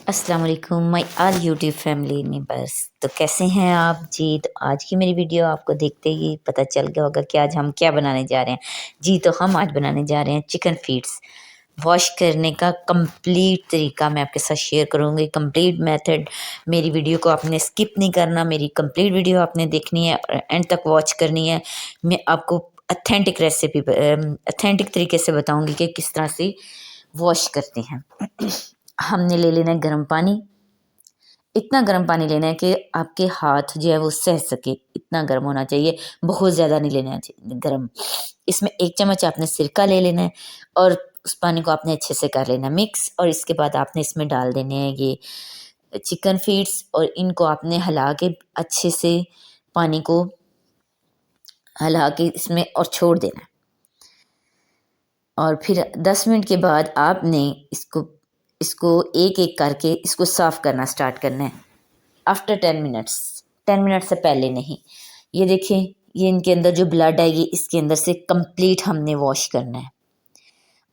अस्सलाम वालेकुम my all YouTube family members. तो कैसे हैं आप जी। तो आज की मेरी वीडियो आपको देखते ही पता चल गया होगा कि आज हम क्या बनाने जा रहे हैं जी। तो हम आज बनाने जा रहे हैं चिकन फीट्स। वॉश करने का कंप्लीट तरीका मैं आपके साथ शेयर करूंगी, कंप्लीट मेथड। मेरी वीडियो को आपने स्किप नहीं करना, मेरी कंप्लीट वीडियो आपने देखनी है और एंड तक वॉच करनी है। मैं आपको अथेंटिक रेसिपी अथेंटिक तरीके से बताऊंगी कि किस तरह से वॉश करते हैं। हमने ले लेना है गर्म पानी। इतना गर्म पानी लेना है कि आपके हाथ जो है वो सह सके, इतना गर्म होना चाहिए, बहुत ज़्यादा नहीं लेना चाहिए गर्म। इसमें 1 चम्मच आपने सिरका ले लेना है और उस पानी को आपने अच्छे से कर लेना मिक्स। और इसके बाद आपने इसमें डाल देने हैं ये चिकन फीट्स और इनको आपने हिला के अच्छे से पानी को हिला के इसमें और छोड़ देना है। और फिर 10 मिनट के बाद आपने इसको एक एक करके इसको साफ़ करना स्टार्ट करना है। आफ्टर 10 मिनट से पहले नहीं। ये देखें, ये इनके अंदर जो ब्लड है ये इसके अंदर से कंप्लीट हमने वॉश करना है।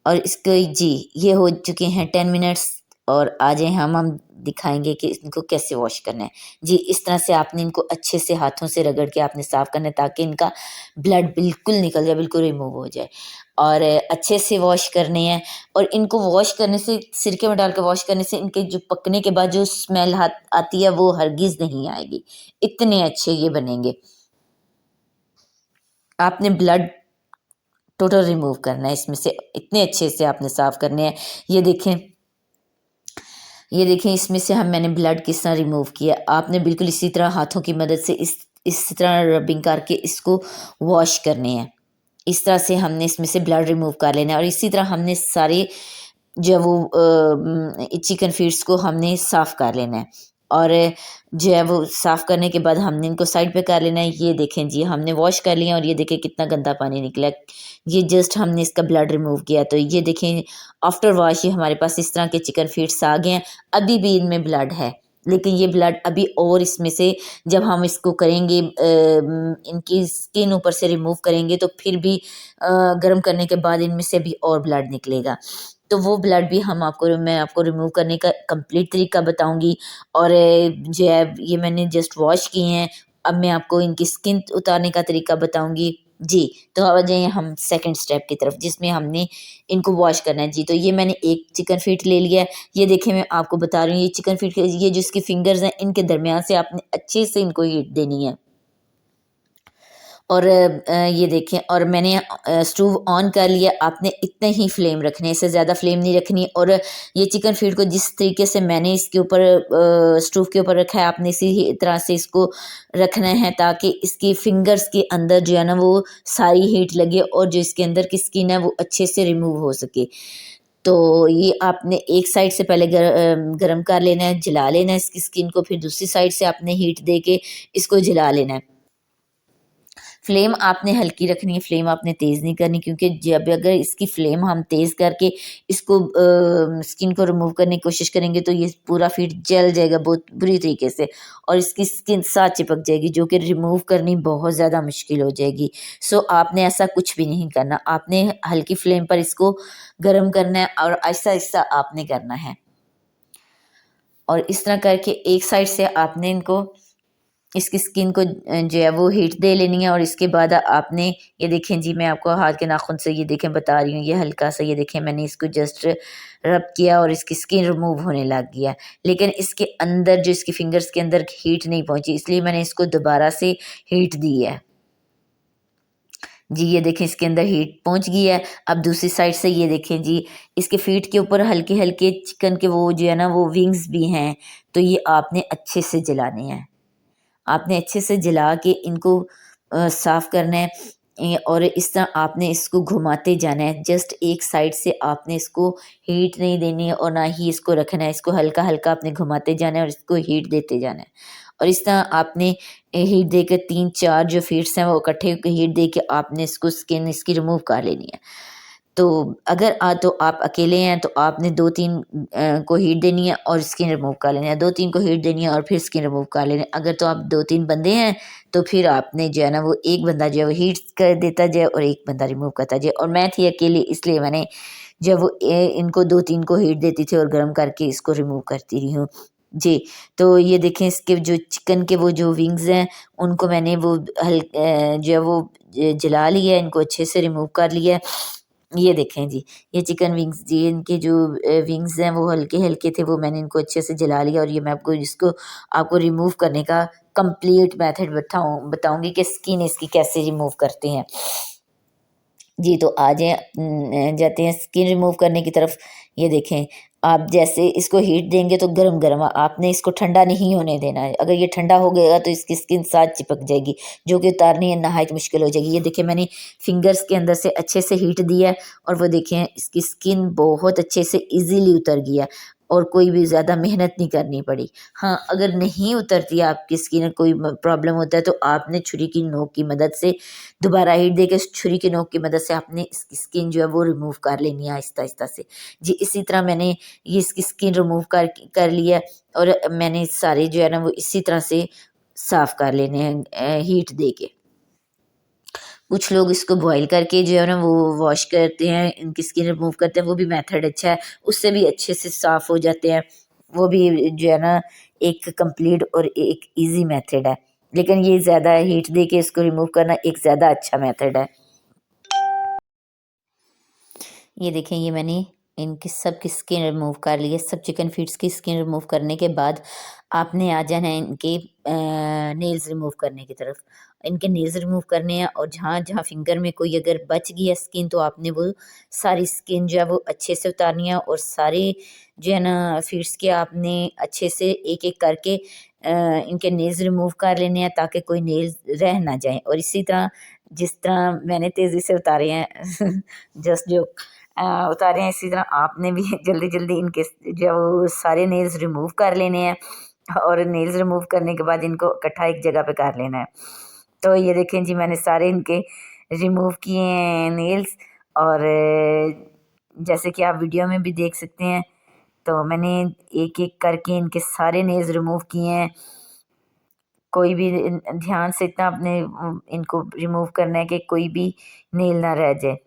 और इसके जी ये हो चुके हैं 10 मिनट्स। और आज हम दिखाएंगे कि इनको कैसे वॉश करना है जी। इस तरह से आपने इनको अच्छे से हाथों से रगड़ के आपने साफ़ करना है ताकि इनका ब्लड बिल्कुल निकल जाए, बिल्कुल रिमूव हो जाए। और अच्छे से वॉश करने हैं। और इनको वॉश करने से, सिरके में डाल के वॉश करने से इनके जो पकने के बाद जो स्मेल आती है वो हरगिज़ नहीं आएगी। इतने अच्छे ये बनेंगे। आपने ब्लड टोटल रिमूव करना है इसमें से, इतने अच्छे से आपने साफ़ करने हैं। ये देखें इसमें से मैंने ब्लड किस तरह रिमूव किया। आपने बिल्कुल इसी तरह हाथों की मदद से इस तरह रबिंग करके इसको वॉश करने हैं। इस तरह से हमने इसमें से ब्लड रिमूव कर लेना है। और इसी तरह हमने सारे जो है वो चिकन फीट्स को हमने साफ़ कर लेना है। और जो है वो साफ़ करने के बाद हमने इनको साइड पे कर लेना है। ये देखें जी, हमने वॉश कर लिया और ये देखें कितना गंदा पानी निकला। ये जस्ट हमने इसका ब्लड रिमूव किया। तो ये देखें आफ्टर वॉश ये हमारे पास इस तरह के चिकन फीट्स आ गए हैं। अभी भी इनमें ब्लड है, लेकिन ये ब्लड अभी और इसमें से जब हम इसको करेंगे, इनकी स्किन ऊपर से रिमूव करेंगे तो फिर भी गर्म करने के बाद इनमें से भी और ब्लड निकलेगा। तो वो ब्लड भी मैं आपको रिमूव करने का कंप्लीट तरीका बताऊंगी। और जो है ये मैंने जस्ट वॉश किए हैं। अब मैं आपको इनकी स्किन उतारने का तरीका बताऊंगी जी। तो अब आ जाइए हम सेकंड स्टेप की तरफ, जिसमें हमने इनको वॉश करना है जी। तो ये मैंने एक चिकन फीट ले लिया है। ये देखें, मैं आपको बता रही हूँ, ये चिकन फीट ये जो इसकी फिंगर्स हैं इनके दरमियान से आपने अच्छे से इनको हीट देनी है। और ये देखें, और मैंने स्टोव ऑन कर लिया। आपने इतने ही फ्लेम रखने, इससे ज़्यादा फ्लेम नहीं रखनी। और ये चिकन फीट को जिस तरीके से मैंने इसके ऊपर स्टोव के ऊपर रखा है, आपने इसी तरह से इसको रखना है ताकि इसकी फिंगर्स के अंदर जो है ना वो सारी हीट लगे और जो इसके अंदर की स्किन है वो अच्छे से रिमूव हो सके। तो ये आपने एक साइड से पहले गरम कर लेना है, जला लेना है इसकी स्किन को। फिर दूसरी साइड से आपने हीट दे के इसको जला लेना है। फ्लेम आपने हल्की रखनी है, फ्लेम आपने तेज़ नहीं करनी, क्योंकि जब अगर इसकी फ्लेम हम तेज़ करके इसको स्किन को रिमूव करने की कोशिश करेंगे तो ये पूरा फीट जल जाएगा बहुत बुरी तरीके से और इसकी स्किन साथ चिपक जाएगी, जो कि रिमूव करनी बहुत ज़्यादा मुश्किल हो जाएगी। सो आपने ऐसा कुछ भी नहीं करना, आपने हल्की फ्लेम पर इसको गर्म करना है और आहिस्ता आहिस्ता आपने करना है। और इस तरह करके एक साइड से आपने इसकी स्किन को जो है वो हीट दे लेनी है। और इसके बाद आपने ये देखें जी, मैं आपको हाथ के नाखून से ये देखें बता रही हूँ, ये हल्का सा ये देखें मैंने इसको जस्ट रब किया और इसकी स्किन रिमूव होने लग गया। लेकिन इसके अंदर जो इसकी फिंगर्स के अंदर हीट नहीं पहुँची, इसलिए मैंने इसको दोबारा से हीट दी है जी। ये देखें इसके अंदर हीट पहुंच गई है। अब दूसरी साइड से ये देखें जी, इसके फीट के ऊपर हल्के हल्के चिकन के वो जो है ना वो विंग्स भी हैं। तो ये आपने अच्छे से जलाने हैं, आपने अच्छे से जला के इनको साफ़ करना है। और इस तरह आपने इसको घुमाते जाना है। जस्ट एक साइड से आपने इसको हीट नहीं देनी है और ना ही इसको रखना है। इसको हल्का हल्का आपने घुमाते जाना है और इसको हीट देते जाना है। और इस तरह आपने हीट देकर 3-4 जो फीट्स हैं वो इकट्ठे हीट दे के आपने इसको स्किन इसकी रिमूव कर लेनी है। तो अगर तो आप अकेले हैं तो आपने 2-3 को हीट देनी है और स्किन रिमूव कर लेनी है, 2-3 को हीट देनी है और फिर स्किन रिमूव कर लेनी है। अगर तो आप 2-3 बंदे हैं तो फिर आपने जो है ना वो एक बंदा जो है वो हीट कर देता जाए और एक बंदा रिमूव करता जाए। और मैं थी अकेली, इसलिए मैंने जब वो इनको 2-3 को हीट देती थी और गर्म करके इसको रिमूव करती रही हूँ। जी, तो ये देखें इसके जो चिकन के वो जो विंग्स हैं उनको मैंने वो जो है वो जला लिया है, इनको अच्छे से रिमूव कर लिया है। ये देखें जी, ये चिकन विंग्स जी, इनके जो विंग्स हैं वो हल्के-हल्के थे, वो मैंने इनको अच्छे से जला लिया और ये मैं आपको रिमूव करने का कंप्लीट मेथड बताऊँगी कि स्किन इसकी कैसे रिमूव करते हैं। जी, तो आ जाएँ जाते हैं स्किन रिमूव करने की तरफ। ये देखें, आप जैसे इसको हीट देंगे तो गरम-गरम आपने इसको ठंडा नहीं होने देना है। अगर ये ठंडा हो गया तो इसकी स्किन साथ चिपक जाएगी, जो कि उतारनी है नहायत मुश्किल हो जाएगी। ये देखिए मैंने फिंगर्स के अंदर से अच्छे से हीट दिया है और वो देखें इसकी स्किन बहुत अच्छे से ईज़िली उतर गया और कोई भी ज़्यादा मेहनत नहीं करनी पड़ी। हाँ, अगर नहीं उतरती है आपकी स्किन, कोई प्रॉब्लम होता है तो आपने छुरी की नोक की मदद से दोबारा हीट देके छुरी की नोक की मदद से आपने इसकी स्किन जो है वो रिमूव कर लेनी है आहिस्ता-आहिस्ता से। जी, इसी तरह मैंने ये इसकी स्किन रिमूव कर लिया और मैंने सारे जो है ना वो इसी तरह से साफ़ कर लेने हैं हीट देके। कुछ लोग इसको बॉयल करके जो है ना वो वॉश करते हैं, इनकी स्किन रिमूव करते हैं, वो भी मेथड अच्छा है, उससे भी अच्छे से साफ़ हो जाते हैं। वो भी जो है ना एक कंप्लीट और एक ईज़ी मेथड है। लेकिन ये ज़्यादा हीट देके इसको रिमूव करना एक ज़्यादा अच्छा मेथड है। ये देखें, ये मैंने इनकी सब की स्किन रिमूव कर ली है। सब चिकन फीट्स की स्किन रिमूव करने के बाद आपने आ जाना है इनके नेल्स रिमूव करने की तरफ। इनके नेल्स रिमूव करने हैं और जहाँ-जहाँ फिंगर में कोई अगर बच गई है स्किन तो आपने वो सारी स्किन जो है वो अच्छे से उतारनी है और सारे जो है ना फीट्स के आपने अच्छे से एक-एक करके इनके नेल्स रिमूव कर लेने हैं ताकि कोई नेल्स रह ना जाएँ और इसी तरह जिस तरह मैंने तेज़ी से उतारे हैं जस्ट जो उतारे हैं, इसी तरह आपने भी जल्दी-जल्दी इनके जो है वो सारे नेल्स रिमूव कर लेने हैं और नेल्स रिमूव करने के बाद इनको इकट्ठा एक जगह पे कर लेना है। तो ये देखें जी, मैंने सारे इनके रिमूव किए हैं नेल्स और जैसे कि आप वीडियो में भी देख सकते हैं, तो मैंने एक-एक करके इनके सारे नेल्स रिमूव किए हैं। कोई भी ध्यान से इतना आपने इनको रिमूव करना है कि कोई भी नेल ना रह जाए।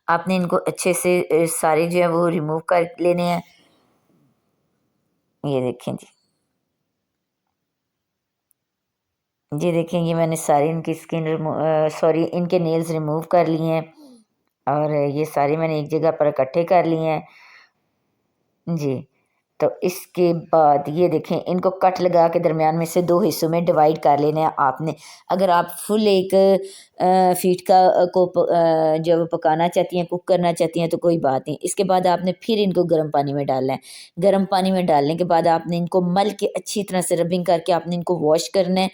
आपने इनको अच्छे से सारे जो है वो रिमूव कर लेने हैं। ये देखें जी। जी देखें, ये मैंने सारी इनकी सॉरी इनके नेल्स रिमूव कर लिए हैं और ये सारे मैंने एक जगह पर इकट्ठे कर लिए हैं। जी, तो इसके बाद ये देखें, इनको कट लगा के दरमियान में से 2 हिस्सों में डिवाइड कर लेना है आपने। अगर आप फुल एक फ़ीट का जो वो पकाना चाहती हैं, कुक करना चाहती हैं तो कोई बात नहीं। इसके बाद आपने फिर इनको गर्म पानी में डालना है। गर्म पानी में डालने के बाद आपने इनको मल के अच्छी तरह से रबिंग करके आपने इनको वॉश करना है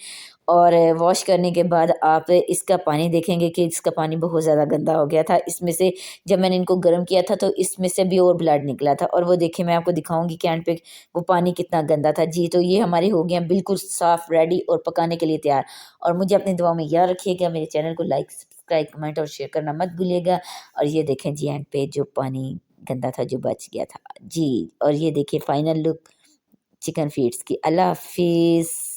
और वॉश करने के बाद आप इसका पानी देखेंगे कि इसका पानी बहुत ज़्यादा गंदा हो गया था। इसमें से जब मैंने इनको गर्म किया था तो इसमें से भी और ब्लड निकला था और वो देखिए मैं आपको दिखाऊँगी कि एंड पे वो पानी कितना गंदा था। जी, तो ये हमारी हो गई हैं बिल्कुल साफ़, रेडी और पकाने के लिए तैयार। और मुझे अपनी दुआओं में याद रखिएगा, मेरे चैनल को लाइक, सब्सक्राइब, कमेंट और शेयर करना मत भूलिएगा। और ये देखें जी, एंड पे जो पानी गंदा था जो बच गया था। जी, और ये देखिए फाइनल लुक चिकन फीट्स की। अल्लाह हाफ़िज़।